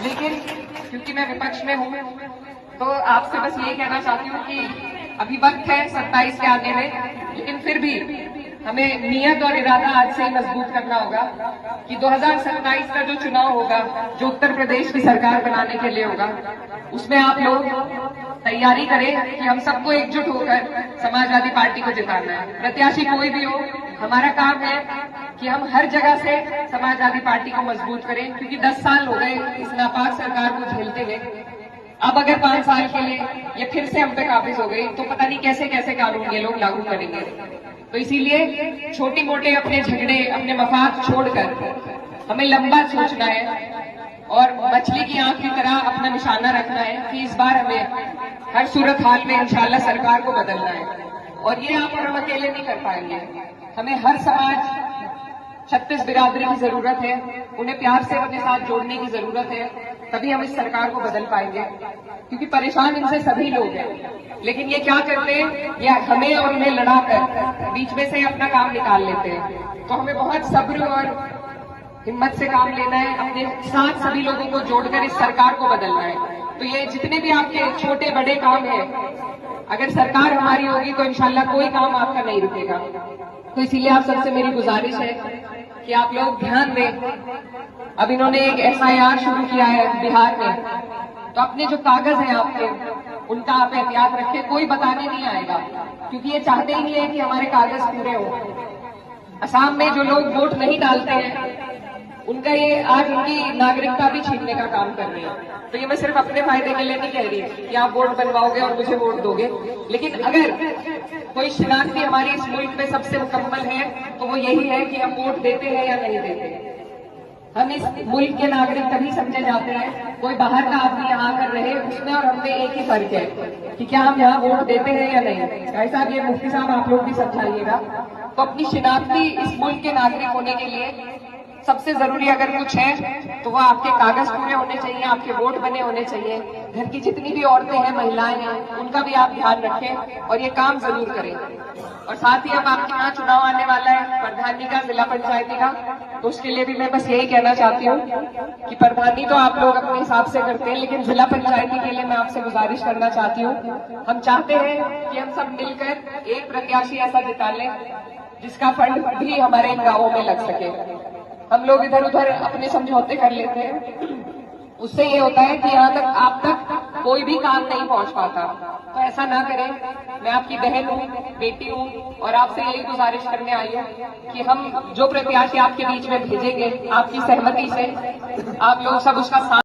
लेकिन क्योंकि मैं विपक्ष में हूँ तो आपसे बस ये कहना चाहती हूँ कि अभी वक्त है 27 के आने में, लेकिन फिर भी हमें नियत और इरादा आज से ही मजबूत करना होगा कि 2027 का जो चुनाव होगा, जो उत्तर प्रदेश की सरकार बनाने के लिए होगा, उसमें आप लोग तैयारी करें कि हम सबको एकजुट होकर समाजवादी पार्टी को जिताना है। प्रत्याशी कोई भी हो, हमारा काम है कि हम हर जगह से समाजवादी पार्टी को मजबूत करें, क्योंकि 10 साल हो गए इस नापाक सरकार को झेलते हुए। अब अगर 5 साल के लिए ये फिर से हम पे काबिज हो गई तो पता नहीं कैसे कैसे कानून ये लोग लागू करेंगे। तो इसीलिए छोटी मोटे अपने झगड़े, अपने मफाद छोड़कर हमें लंबा सोचना है और मछली की आंख की तरह अपना निशाना रखना है कि इस बार हमें हर सूरत हाल में इंशाल्लाह सरकार को बदलना है। और ये आप और हम अकेले नहीं कर पाएंगे, हमें हर समाज 36 बिरादरी की जरूरत है, उन्हें प्यार से अपने साथ जोड़ने की जरूरत है, तभी हम इस सरकार को बदल पाएंगे। क्योंकि परेशान इनसे सभी लोग हैं, लेकिन ये क्या करते हैं, ये हमें और उन्हें लड़ाकर बीच में से अपना काम निकाल लेते हैं। तो हमें बहुत सब्र और हिम्मत से काम लेना है, अपने साथ सभी लोगों को जोड़कर इस सरकार को बदलना है। तो ये जितने भी आपके छोटे बड़े काम हैं, अगर सरकार हमारी होगी तो इंशाल्लाह कोई काम आपका नहीं रुकेगा। तो इसीलिए आप सबसे मेरी गुजारिश है कि आप लोग ध्यान दें। अब इन्होंने एक FIR शुरू किया है बिहार में, तो अपने जो कागज हैं आपके, उनका आप एहतियात रखें, कोई बताने नहीं आएगा, क्योंकि ये चाहते ही नहीं है कि हमारे कागज पूरे हों। असम में जो लोग वोट नहीं डालते हैं, उनका ये आज उनकी नागरिकता भी छीनने का काम कर रहे हैं। तो ये मैं सिर्फ अपने फायदे के लिए नहीं कह रही कि आप वोट बनवाओगे और मुझे वोट दोगे, लेकिन अगर कोई शिनाख्ती हमारी इस मुल्क में सबसे मुकम्मल है तो वो यही है कि हम वोट देते हैं या नहीं देते। हम इस मुल्क के नागरिक तभी समझे जाते हैं, कोई बाहर का आदमी यहाँ आकर रहे, उसमें और हम में एक ही फर्क है कि क्या हम यहाँ वोट देते हैं या नहीं। भाई साहब, ये मुफ्ती साहब आप लोग भी समझाइएगा। तो अपनी शिनाख्ती इस मुल्क के नागरिक होने के लिए सबसे जरूरी अगर कुछ है तो वो आपके कागज पूरे होने चाहिए, आपके वोट बने होने चाहिए। घर की जितनी भी औरतें हैं, महिलाएं हैं, उनका भी आप ध्यान रखें और ये काम जरूर करें। और साथ ही अब आपके यहाँ चुनाव आने वाला है, प्रधानी का, जिला पंचायती का, तो उसके लिए भी मैं बस यही कहना चाहती हूँ कि प्रधानी तो आप लोग अपने हिसाब से करते हैं, लेकिन जिला पंचायती के लिए मैं आपसे गुजारिश करना चाहती हूँ। हम चाहते हैं कि हम सब मिलकर एक प्रत्याशी ऐसा जिता लें जिसका फंड भी हमारे इन गाँवों में लग सके। हम लोग इधर उधर अपने समझौते कर लेते हैं, उससे ये होता है कि यहाँ तक आप तक कोई भी काम नहीं पहुँच पाता। तो ऐसा ना करें। मैं आपकी बहन हूँ, बेटी हूँ, और आपसे यही गुजारिश करने आई हूँ कि हम जो प्रत्याशी आपके बीच में भेजेंगे, आपकी सहमति से आप लोग सब उसका साथ